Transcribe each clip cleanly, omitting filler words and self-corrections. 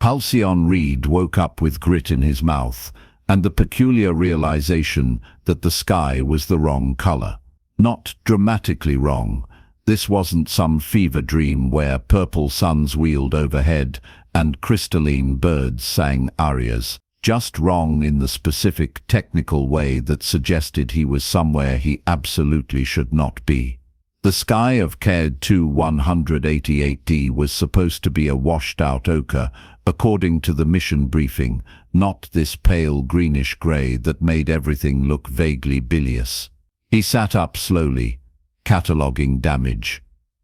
Halcyon Reed woke up with grit in his mouth, and the peculiar realization that the sky was the wrong color. Not dramatically wrong. This wasn't some fever dream where purple suns wheeled overhead and crystalline birds sang arias. Just wrong in the specific technical way that suggested he was somewhere he absolutely should not be. The sky of KED 2188D was supposed to be a washed-out ochre, according to the mission briefing, not this pale greenish-gray that made everything look vaguely bilious. He sat up slowly, cataloguing damage.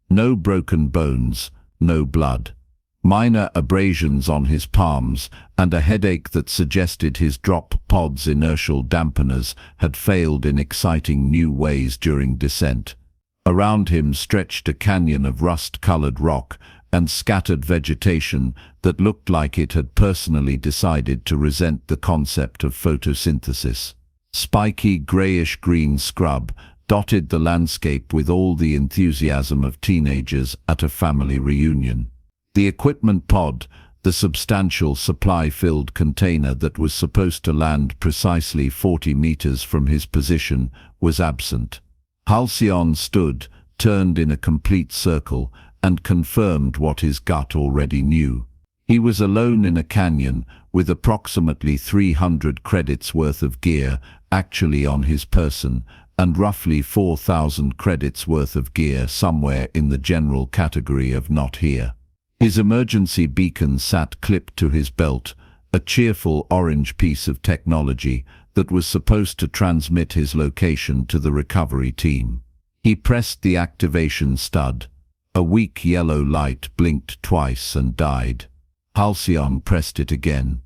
No broken bones, no blood. Minor abrasions on his palms, and a headache that suggested his drop pod's inertial dampeners had failed in exciting new ways during descent. Around him stretched a canyon of rust-colored rock and scattered vegetation that looked like it had personally decided to resent the concept of photosynthesis. Spiky grayish-green scrub dotted the landscape with all the enthusiasm of teenagers at a family reunion. The equipment pod, the substantial supply-filled container that was supposed to land precisely 40 meters from his position, was absent. Halcyon stood, turned in a complete circle, and confirmed what his gut already knew. He was alone in a canyon, with approximately 300 credits worth of gear actually on his person, and roughly 4,000 credits worth of gear somewhere in the general category of not here. His emergency beacon sat clipped to his belt, a cheerful orange piece of technology that was supposed to transmit his location to the recovery team. He pressed the activation stud. A weak yellow light blinked twice and died. Halcyon pressed it again.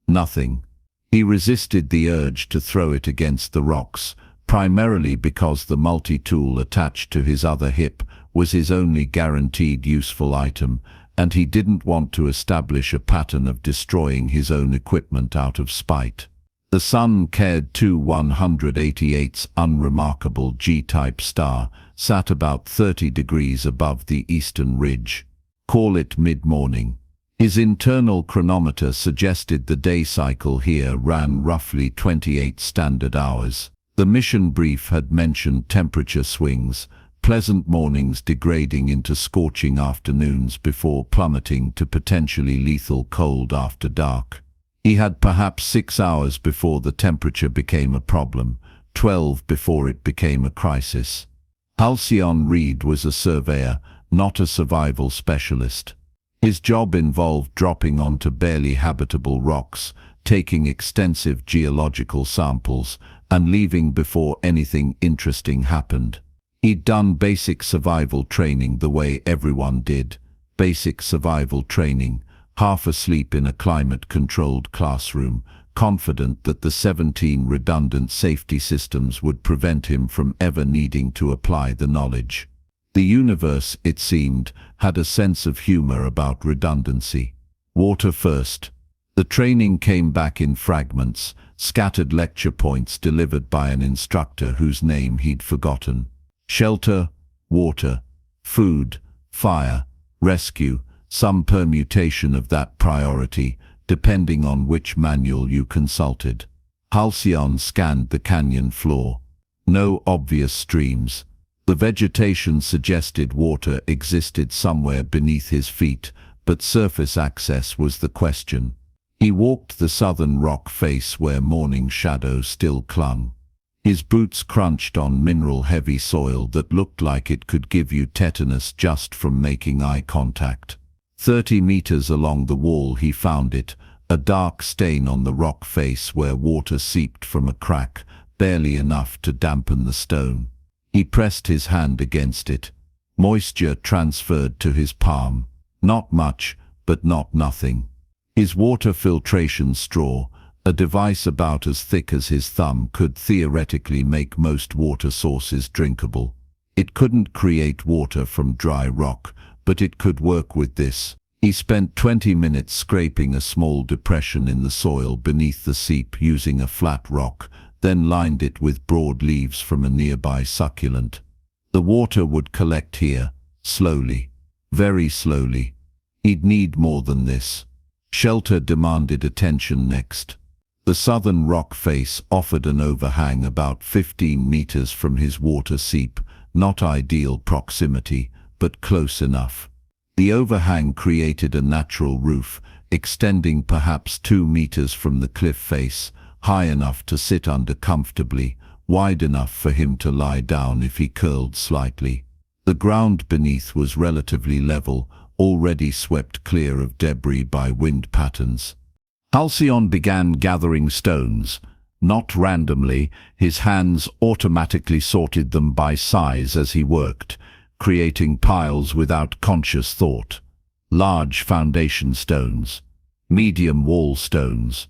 Nothing. He resisted the urge to throw it against the rocks, primarily because the multi-tool attached to his other hip was his only guaranteed useful item, and he didn't want to establish a pattern of destroying his own equipment out of spite. The Sun KED 2188's unremarkable G-type star sat about 30 degrees above the eastern ridge. Call it mid-morning. His internal chronometer suggested the day cycle here ran roughly 28 standard hours. The mission brief had mentioned temperature swings, pleasant mornings degrading into scorching afternoons before plummeting to potentially lethal cold after dark. He had perhaps 6 hours before the temperature became a problem, 12 before it became a crisis. Halcyon Reed was a surveyor, not a survival specialist. His job involved dropping onto barely habitable rocks, taking extensive geological samples, and leaving before anything interesting happened. He'd done basic survival training the way everyone did. Basic survival training, half asleep in a climate-controlled classroom, confident that the 17 redundant safety systems would prevent him from ever needing to apply the knowledge. The universe, it seemed, had a sense of humor about redundancy. Water first. The training came back in fragments, scattered lecture points delivered by an instructor whose name he'd forgotten. Shelter, water, food, fire, rescue, some permutation of that priority, depending on which manual you consulted. Halcyon scanned the canyon floor. No obvious streams. The vegetation suggested water existed somewhere beneath his feet, but surface access was the question. He walked the southern rock face where morning shadow still clung. His boots crunched on mineral-heavy soil that looked like it could give you tetanus just from making eye contact. 30 meters along the wall he found it, a dark stain on the rock face where water seeped from a crack, barely enough to dampen the stone. He pressed his hand against it. Moisture transferred to his palm. Not much, but not nothing. His water filtration straw, a device about as thick as his thumb, could theoretically make most water sources drinkable. It couldn't create water from dry rock, but it could work with this. He spent 20 minutes scraping a small depression in the soil beneath the seep using a flat rock, then lined it with broad leaves from a nearby succulent. The water would collect here, slowly, very slowly. He'd need more than this. Shelter demanded attention next. The southern rock face offered an overhang about 15 meters from his water seep, not ideal proximity, but close enough. The overhang created a natural roof, extending perhaps 2 meters from the cliff face, high enough to sit under comfortably, wide enough for him to lie down if he curled slightly. The ground beneath was relatively level, already swept clear of debris by wind patterns. Halcyon began gathering stones. Not randomly, his hands automatically sorted them by size as he worked, creating piles without conscious thought. Large foundation stones, medium wall stones,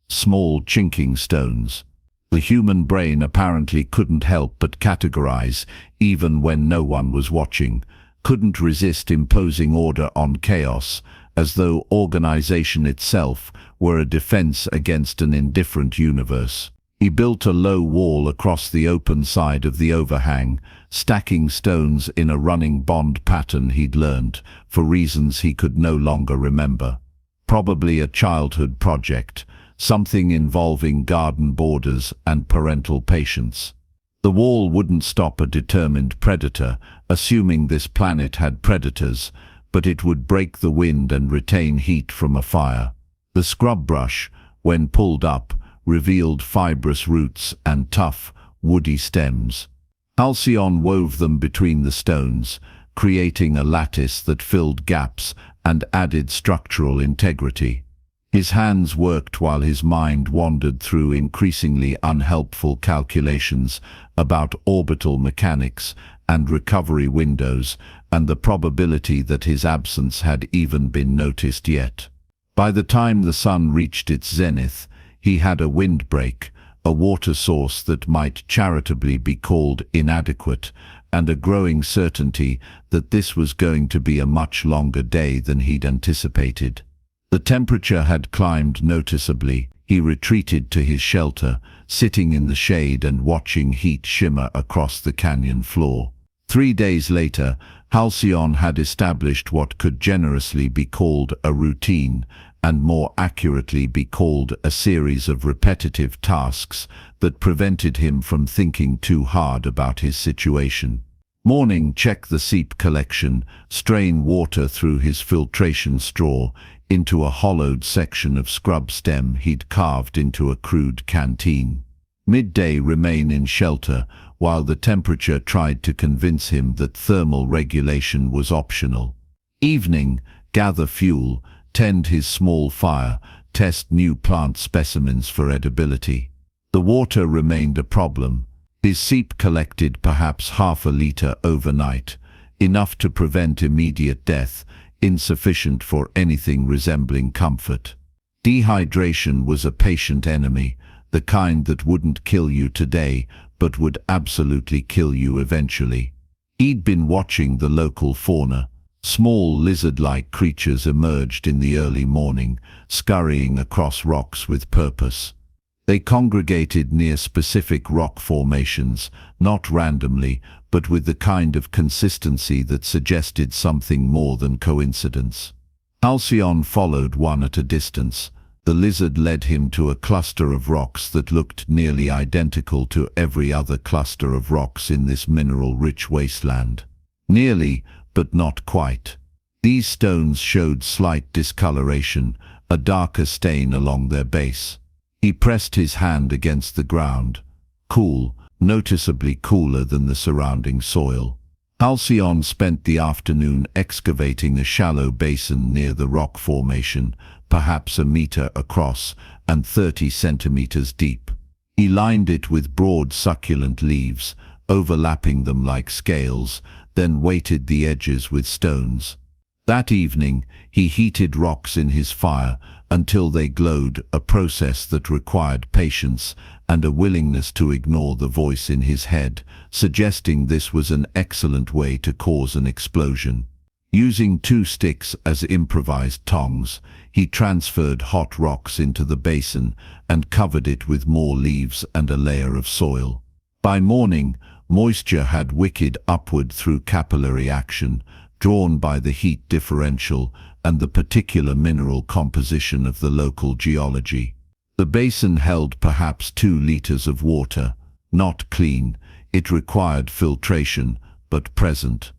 small chinking stones. The human brain apparently couldn't help but categorize, even when no one was watching, couldn't resist imposing order on chaos, as though organization itself were a defense against an indifferent universe. He built a low wall across the open side of the overhang, stacking stones in a running bond pattern he'd learned, for reasons he could no longer remember. Probably a childhood project, something involving garden borders and parental patience. The wall wouldn't stop a determined predator, assuming this planet had predators, but it would break the wind and retain heat from a fire. The scrub brush, when pulled up, revealed fibrous roots and tough, woody stems. Halcyon wove them between the stones, creating a lattice that filled gaps and added structural integrity. His hands worked while his mind wandered through increasingly unhelpful calculations about orbital mechanics and recovery windows, and the probability that his absence had even been noticed yet. By the time the sun reached its zenith, he had a windbreak, a water source that might charitably be called inadequate, and a growing certainty that this was going to be a much longer day than he'd anticipated. The temperature had climbed noticeably. He retreated to his shelter, sitting in the shade and watching heat shimmer across the canyon floor. 3 days later, Halcyon had established what could generously be called a routine, and more accurately be called a series of repetitive tasks that prevented him from thinking too hard about his situation. Morning, check the seep collection, strain water through his filtration straw into a hollowed section of scrub stem he'd carved into a crude canteen. Midday, remain in shelter, while the temperature tried to convince him that thermal regulation was optional. Evening, gather fuel, tend his small fire, test new plant specimens for edibility. The water remained a problem. His seep collected perhaps half a liter overnight, enough to prevent immediate death, insufficient for anything resembling comfort. Dehydration was a patient enemy, the kind that wouldn't kill you today, but would absolutely kill you eventually. He'd been watching the local fauna. Small lizard-like creatures emerged in the early morning, scurrying across rocks with purpose. They congregated near specific rock formations, not randomly, but with the kind of consistency that suggested something more than coincidence. Halcyon followed one at a distance. The lizard led him to a cluster of rocks that looked nearly identical to every other cluster of rocks in this mineral-rich wasteland. Nearly, but not quite. These stones showed slight discoloration, a darker stain along their base. He pressed his hand against the ground. Cool, noticeably cooler than the surrounding soil. Halcyon spent the afternoon excavating a shallow basin near the rock formation, perhaps a meter across and 30 centimeters deep. He lined it with broad succulent leaves, overlapping them like scales, then weighted the edges with stones. That evening, he heated rocks in his fire until they glowed, a process that required patience and a willingness to ignore the voice in his head, suggesting this was an excellent way to cause an explosion. Using 2 sticks as improvised tongs, he transferred hot rocks into the basin and covered it with more leaves and a layer of soil. By morning, moisture had wicked upward through capillary action, drawn by the heat differential and the particular mineral composition of the local geology. The basin held perhaps 2 liters of water, not clean. It required filtration, but present.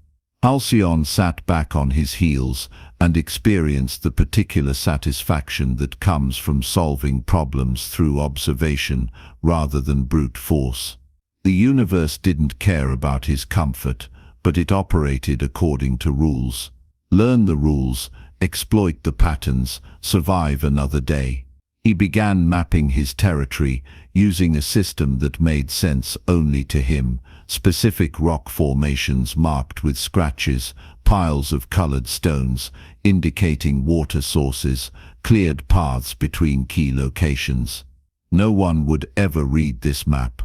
Halcyon sat back on his heels and experienced the particular satisfaction that comes from solving problems through observation rather than brute force. The universe didn't care about his comfort, but it operated according to rules. Learn the rules, exploit the patterns, survive another day. He began mapping his territory, using a system that made sense only to him. Specific rock formations marked with scratches, piles of colored stones, indicating water sources, cleared paths between key locations. No one would ever read this map.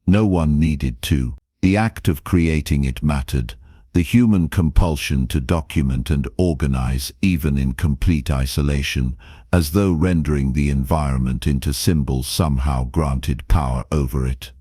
No one needed to. The act of creating it mattered. The human compulsion to document and organize, even in complete isolation, as though rendering the environment into symbols somehow granted power over it.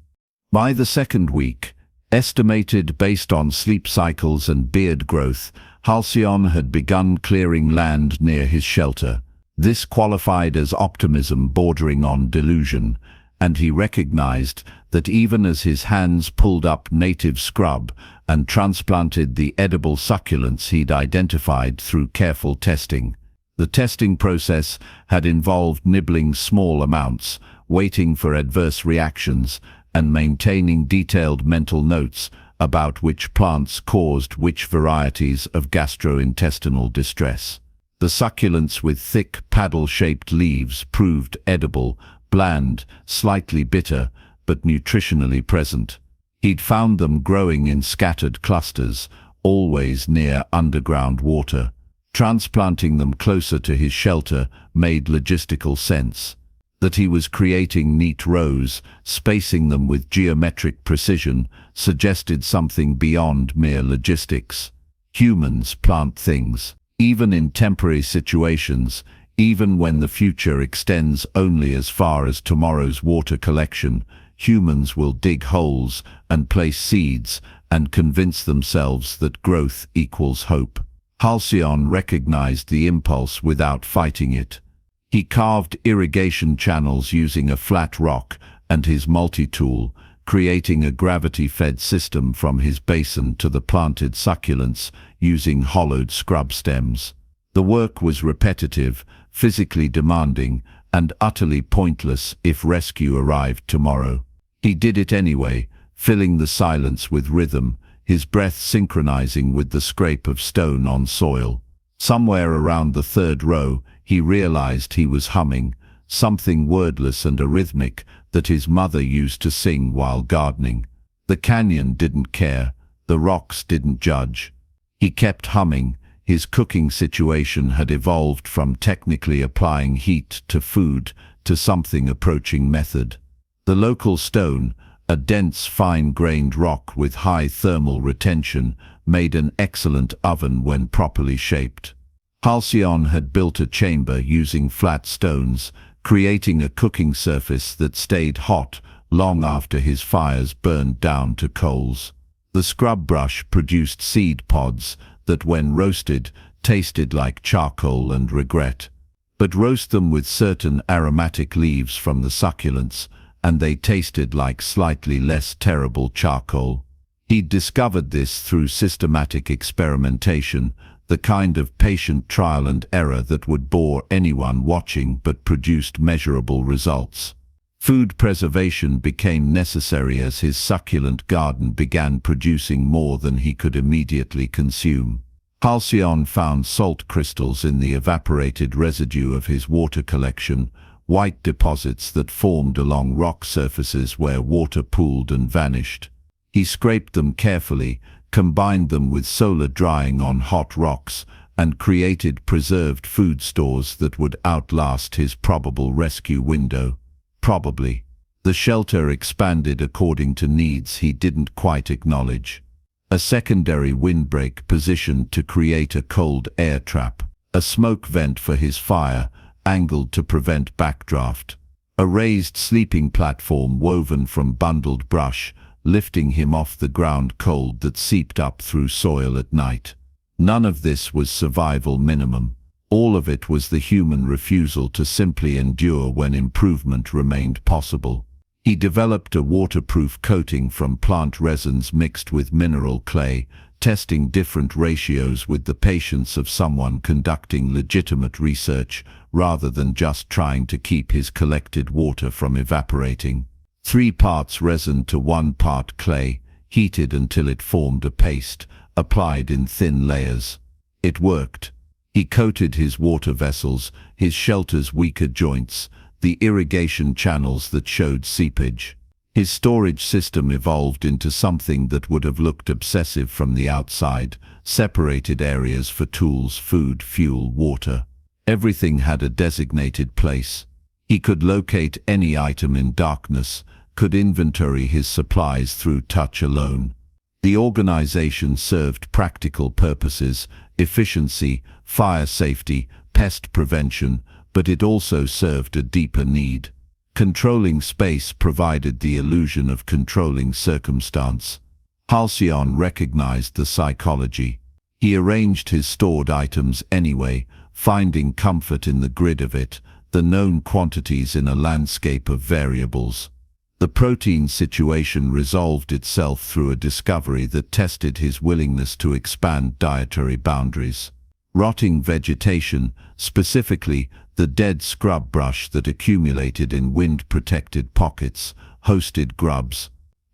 By the second week, estimated based on sleep cycles and beard growth, Halcyon had begun clearing land near his shelter. This qualified as optimism bordering on delusion, and he recognized that even as his hands pulled up native scrub and transplanted the edible succulents he'd identified through careful testing, the testing process had involved nibbling small amounts, waiting for adverse reactions, and maintaining detailed mental notes about which plants caused which varieties of gastrointestinal distress. The succulents with thick paddle-shaped leaves proved edible, bland, slightly bitter, but nutritionally present. He'd found them growing in scattered clusters, always near underground water. Transplanting them closer to his shelter made logistical sense. That he was creating neat rows, spacing them with geometric precision, suggested something beyond mere logistics. Humans plant things. Even in temporary situations, even when the future extends only as far as tomorrow's water collection, humans will dig holes and place seeds and convince themselves that growth equals hope. Halcyon recognized the impulse without fighting it. He carved irrigation channels using a flat rock and his multi-tool, creating a gravity-fed system from his basin to the planted succulents using hollowed scrub stems. The work was repetitive, physically demanding, and utterly pointless if rescue arrived tomorrow. He did it anyway, filling the silence with rhythm, his breath synchronizing with the scrape of stone on soil. Somewhere around the third row, he realized he was humming, something wordless and arrhythmic that his mother used to sing while gardening. The canyon didn't care, the rocks didn't judge. He kept humming. His cooking situation had evolved from technically applying heat to food to something approaching method. The local stone, a dense fine-grained rock with high thermal retention, made an excellent oven when properly shaped. Halcyon had built a chamber using flat stones, creating a cooking surface that stayed hot long after his fires burned down to coals. The scrub brush produced seed pods that, when roasted, tasted like charcoal and regret. But roast them with certain aromatic leaves from the succulents, and they tasted like slightly less terrible charcoal. He'd discovered this through systematic experimentation, the kind of patient trial and error that would bore anyone watching but produced measurable results. Food preservation became necessary as his succulent garden began producing more than he could immediately consume. Halcyon found salt crystals in the evaporated residue of his water collection, white deposits that formed along rock surfaces where water pooled and vanished. He scraped them carefully, combined them with solar drying on hot rocks, and created preserved food stores that would outlast his probable rescue window. Probably. The shelter expanded according to needs he didn't quite acknowledge. A secondary windbreak positioned to create a cold air trap, a smoke vent for his fire, angled to prevent backdraft, a raised sleeping platform woven from bundled brush, lifting him off the ground cold that seeped up through soil at night. None of this was survival minimum. All of it was the human refusal to simply endure when improvement remained possible. He developed a waterproof coating from plant resins mixed with mineral clay, testing different ratios with the patience of someone conducting legitimate research rather than just trying to keep his collected water from evaporating. 3 parts resin to 1 part clay, heated until it formed a paste, applied in thin layers. It worked. He coated his water vessels, his shelter's weaker joints, the irrigation channels that showed seepage. His storage system evolved into something that would have looked obsessive from the outside, separated areas for tools, food, fuel, water. Everything had a designated place. He could locate any item in darkness, could inventory his supplies through touch alone. The organization served practical purposes, efficiency, fire safety, pest prevention, but it also served a deeper need. Controlling space provided the illusion of controlling circumstance. Halcyon recognized the psychology. He arranged his stored items anyway, finding comfort in the grid of it, the known quantities in a landscape of variables. The protein situation resolved itself through a discovery that tested his willingness to expand dietary boundaries. Rotting vegetation, specifically the dead scrub brush that accumulated in wind-protected pockets, hosted grubs.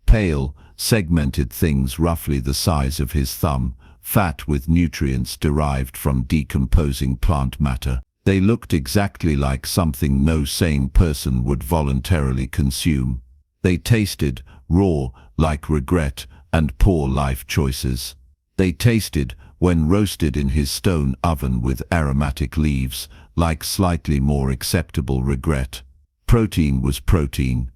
Pale, segmented things roughly the size of his thumb, fat with nutrients derived from decomposing plant matter. They looked exactly like something no sane person would voluntarily consume. They tasted raw, like regret and poor life choices. They tasted, when roasted in his stone oven with aromatic leaves, like slightly more acceptable regret. Protein was protein.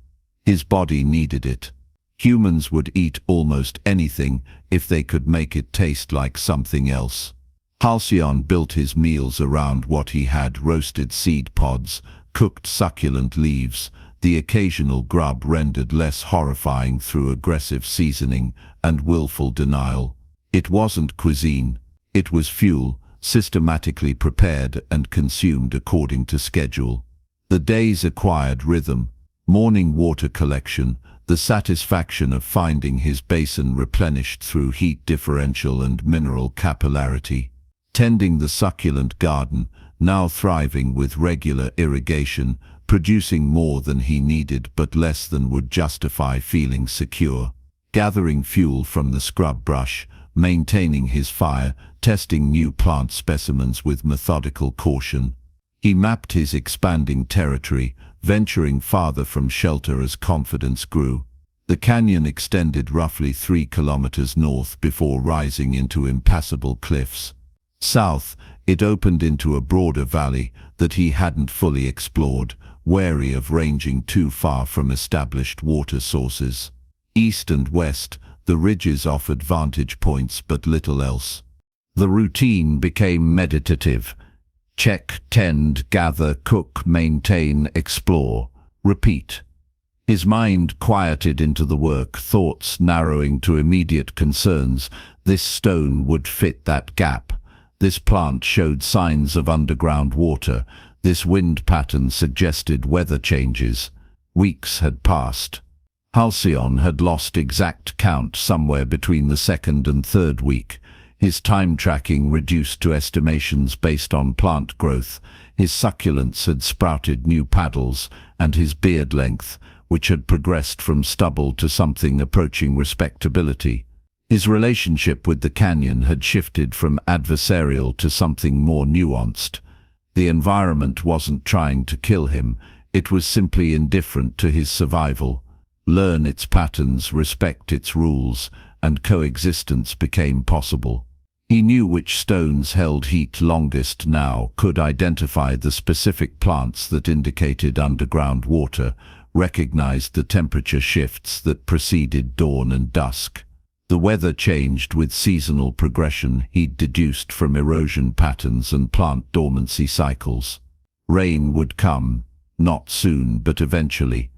His body needed it. Humans would eat almost anything if they could make it taste like something else. Halcyon built his meals around what he had: roasted seed pods, cooked succulent leaves, the occasional grub rendered less horrifying through aggressive seasoning and willful denial. It wasn't cuisine. It was fuel, systematically prepared and consumed according to schedule. The days acquired rhythm: morning water collection, the satisfaction of finding his basin replenished through heat differential and mineral capillarity. Tending the succulent garden, now thriving with regular irrigation, producing more than he needed but less than would justify feeling secure. Gathering fuel from the scrub brush, maintaining his fire, testing new plant specimens with methodical caution. He mapped his expanding territory, venturing farther from shelter as confidence grew. The canyon extended roughly 3 kilometers north before rising into impassable cliffs. South, it opened into a broader valley that he hadn't fully explored, wary of ranging too far from established water sources. East and west, the ridges offered vantage points but little else. The routine became meditative. Check, tend, gather, cook, maintain, explore, repeat. His mind quieted into the work, thoughts narrowing to immediate concerns. This stone would fit that gap. This plant showed signs of underground water. This wind pattern suggested weather changes. Weeks had passed. Halcyon had lost exact count somewhere between the 2nd and 3rd week. His time tracking reduced to estimations based on plant growth. His succulents had sprouted new paddles, and his beard length, which had progressed from stubble to something approaching respectability. His relationship with the canyon had shifted from adversarial to something more nuanced. The environment wasn't trying to kill him, it was simply indifferent to his survival. Learn its patterns, respect its rules, and coexistence became possible. He knew which stones held heat longest now, could identify the specific plants that indicated underground water, recognized the temperature shifts that preceded dawn and dusk. The weather changed with seasonal progression he'd deduced from erosion patterns and plant dormancy cycles. Rain would come, not soon but eventually.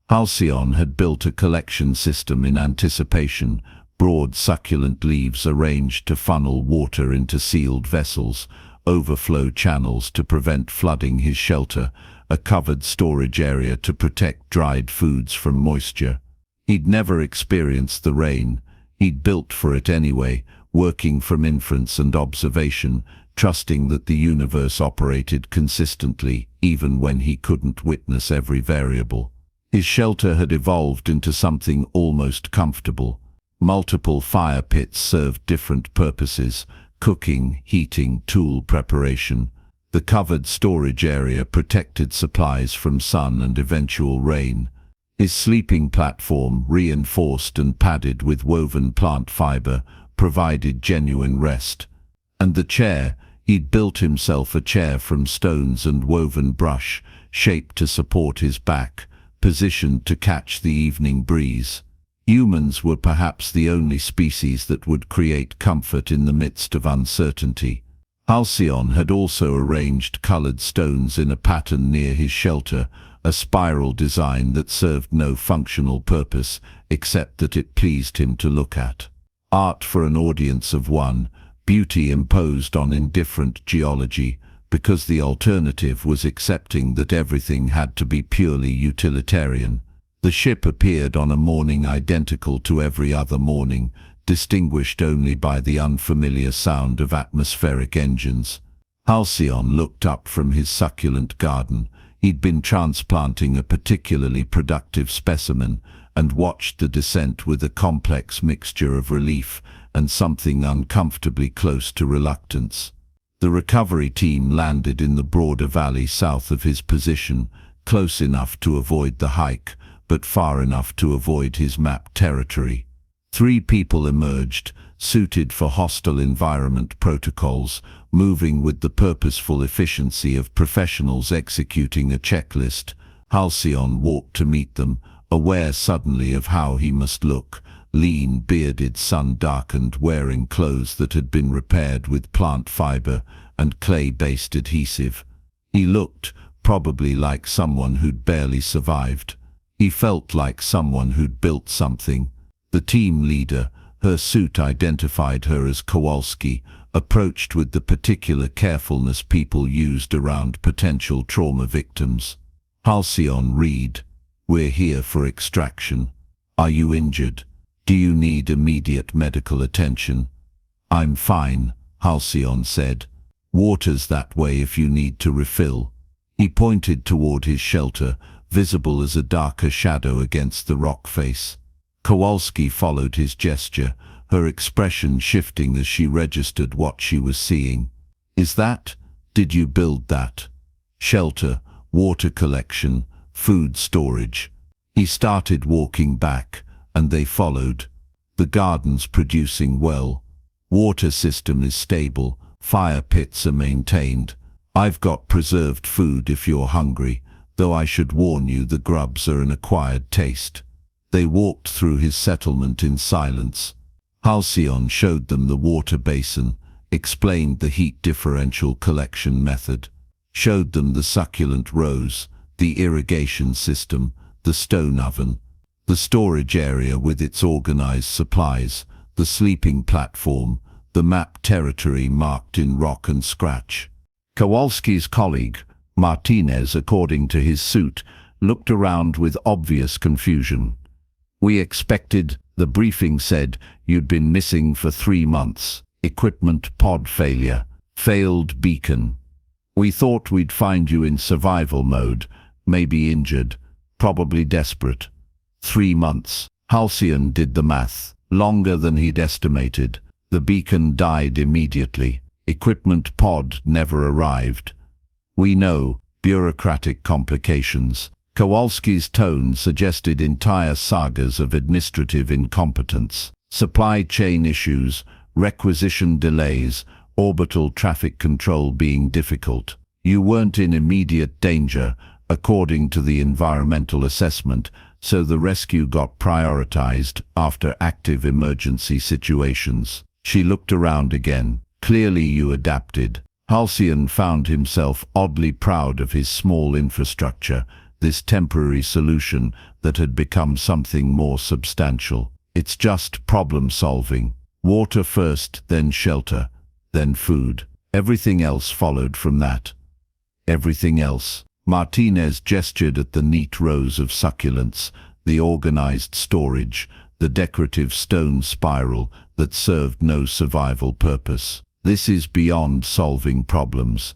Halcyon had built a collection system in anticipation, broad succulent leaves arranged to funnel water into sealed vessels, overflow channels to prevent flooding his shelter, a covered storage area to protect dried foods from moisture. He'd never experienced the rain. He'd built for it anyway, working from inference and observation, trusting that the universe operated consistently even when he couldn't witness every variable. His shelter had evolved into something almost comfortable. Multiple fire pits served different purposes: cooking, heating, tool preparation. The covered storage area protected supplies from sun and eventual rain. His sleeping platform, reinforced and padded with woven plant fiber, provided genuine rest. And the chair, he'd built himself a chair from stones and woven brush, shaped to support his back, positioned to catch the evening breeze. Humans were perhaps the only species that would create comfort in the midst of uncertainty. Halcyon had also arranged colored stones in a pattern near his shelter, a spiral design that served no functional purpose except that it pleased him to look at. Art for an audience of one, beauty imposed on indifferent geology, because the alternative was accepting that everything had to be purely utilitarian. The ship appeared on a morning identical to every other morning, distinguished only by the unfamiliar sound of atmospheric engines. Halcyon looked up from his succulent garden. He'd been transplanting a particularly productive specimen, and watched the descent with a complex mixture of relief and something uncomfortably close to reluctance. The recovery team landed in the broader valley south of his position, close enough to avoid the hike, but far enough to avoid his mapped territory. 3 people emerged, suited for hostile environment protocols, moving with the purposeful efficiency of professionals executing a checklist. Halcyon walked to meet them, aware suddenly of how he must look: lean, bearded, sun-darkened, wearing clothes that had been repaired with plant fiber and clay-based adhesive. He looked, probably like someone who'd barely survived. He felt like someone who'd built something. The team leader, her suit identified her as Kowalski, approached with the particular carefulness people used around potential trauma victims. Halcyon Reed, "We're here for extraction. Are you injured? Do you need immediate medical attention?" "I'm fine," Halcyon said. "Water's that way if you need to refill." He pointed toward his shelter, visible as a darker shadow against the rock face. Kowalski followed his gesture, her expression shifting as she registered what she was seeing. Did you build that? Shelter, water collection, food storage." He started walking back, and they followed. "The garden's producing well. Water system is stable. Fire pits are maintained. I've got preserved food if you're hungry, though I should warn you the grubs are an acquired taste." They walked through his settlement in silence. Halcyon showed them the water basin, explained the heat differential collection method, showed them the succulent rows, the irrigation system, the stone oven, the storage area with its organized supplies, the sleeping platform, the mapped territory marked in rock and scratch. Kowalski's colleague, Martinez, according to his suit, looked around with obvious confusion. "We expected," the briefing said, "you'd been missing for 3 months. Equipment pod failure. Failed beacon. We thought we'd find you in survival mode, maybe injured, probably desperate." 3 months. Halcyon did the math. Longer than he'd estimated. The beacon died immediately. Equipment pod never arrived. "We know. Bureaucratic complications." Kowalski's tone suggested entire sagas of administrative incompetence. Supply chain issues, requisition delays, orbital traffic control being difficult. You weren't in immediate danger, according to the environmental assessment, so the rescue got prioritized after active emergency situations. She looked around again. "Clearly you adapted." Halcyon found himself oddly proud of his small infrastructure, this temporary solution that had become something more substantial. It's just problem solving. Water first, then shelter, then food. Everything else followed from that. Everything else. Martinez gestured at the neat rows of succulents, the organized storage, the decorative stone spiral that served no survival purpose. This is beyond solving problems.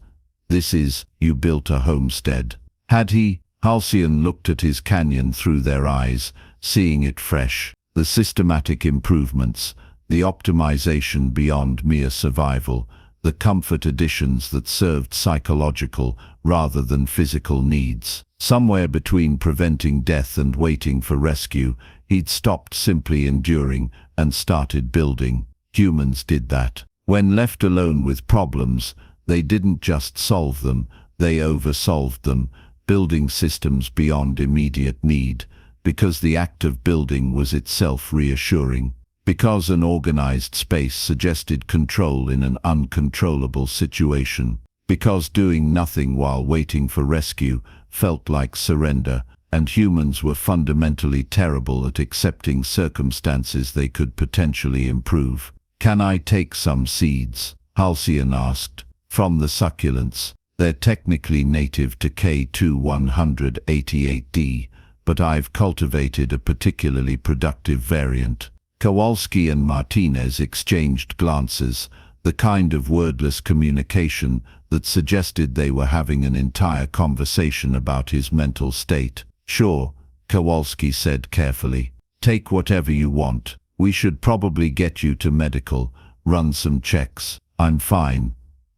This is, you built a homestead. Had he? Halcyon looked at his canyon through their eyes, seeing it fresh. The systematic improvements, the optimization beyond mere survival, the comfort additions that served psychological rather than physical needs. Somewhere between preventing death and waiting for rescue, he'd stopped simply enduring and started building. Humans did that. When left alone with problems, they didn't just solve them, they oversolved them, building systems beyond immediate need, because the act of building was itself reassuring. Because an organized space suggested control in an uncontrollable situation. Because doing nothing while waiting for rescue felt like surrender, and humans were fundamentally terrible at accepting circumstances they could potentially improve. "Can I take some seeds?" Halcyon asked. "From the succulents. They're technically native to K2-188D, but I've cultivated a particularly productive variant." Kowalski and Martinez exchanged glances, the kind of wordless communication that suggested they were having an entire conversation about his mental state. "Sure," Kowalski said carefully. "Take whatever you want. We should probably get you to medical, run some checks." "I'm fine,"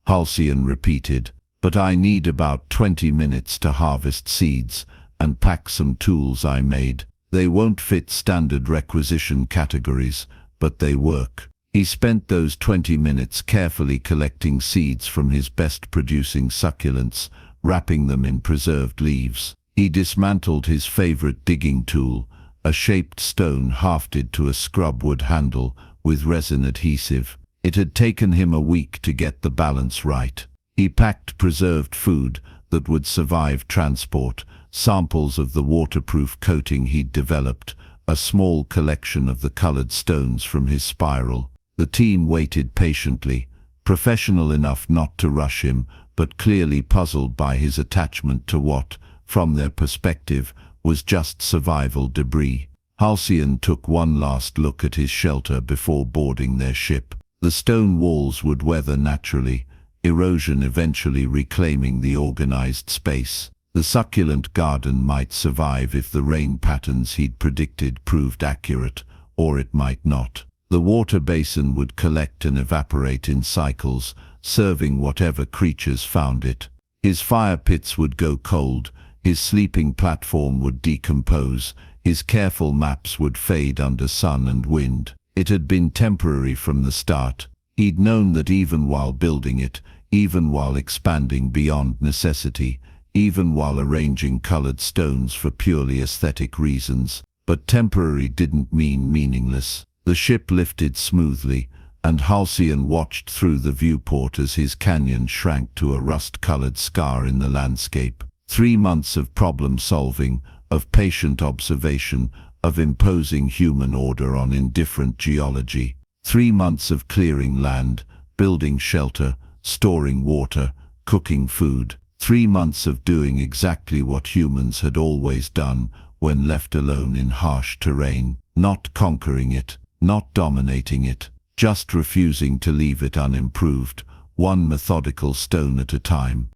Halcyon repeated, "but I need about 20 minutes to harvest seeds and pack some tools I made. They won't fit standard requisition categories, but they work." He spent those 20 minutes carefully collecting seeds from his best-producing succulents, wrapping them in preserved leaves. He dismantled his favorite digging tool, a shaped stone hafted to a scrubwood handle with resin adhesive. It had taken him a week to get the balance right. He packed preserved food that would survive transport, samples of the waterproof coating he'd developed, a small collection of the colored stones from his spiral. The team waited patiently, professional enough not to rush him, but clearly puzzled by his attachment to what, from their perspective, was just survival debris. Halcyon took one last look at his shelter before boarding their ship. The stone walls would weather naturally, erosion eventually reclaiming the organized space. The succulent garden might survive if the rain patterns he'd predicted proved accurate, or it might not. The water basin would collect and evaporate in cycles, serving whatever creatures found it. His fire pits would go cold, his sleeping platform would decompose, his careful maps would fade under sun and wind. It had been temporary from the start. He'd known that even while building it, even while expanding beyond necessity, even while arranging colored stones for purely aesthetic reasons. But temporary didn't mean meaningless. The ship lifted smoothly, and Halcyon watched through the viewport as his canyon shrank to a rust-colored scar in the landscape. 3 months of problem-solving, of patient observation, of imposing human order on indifferent geology. 3 months of clearing land, building shelter, storing water, cooking food. 3 months of doing exactly what humans had always done when left alone in harsh terrain, not conquering it, not dominating it, just refusing to leave it unimproved, one methodical stone at a time.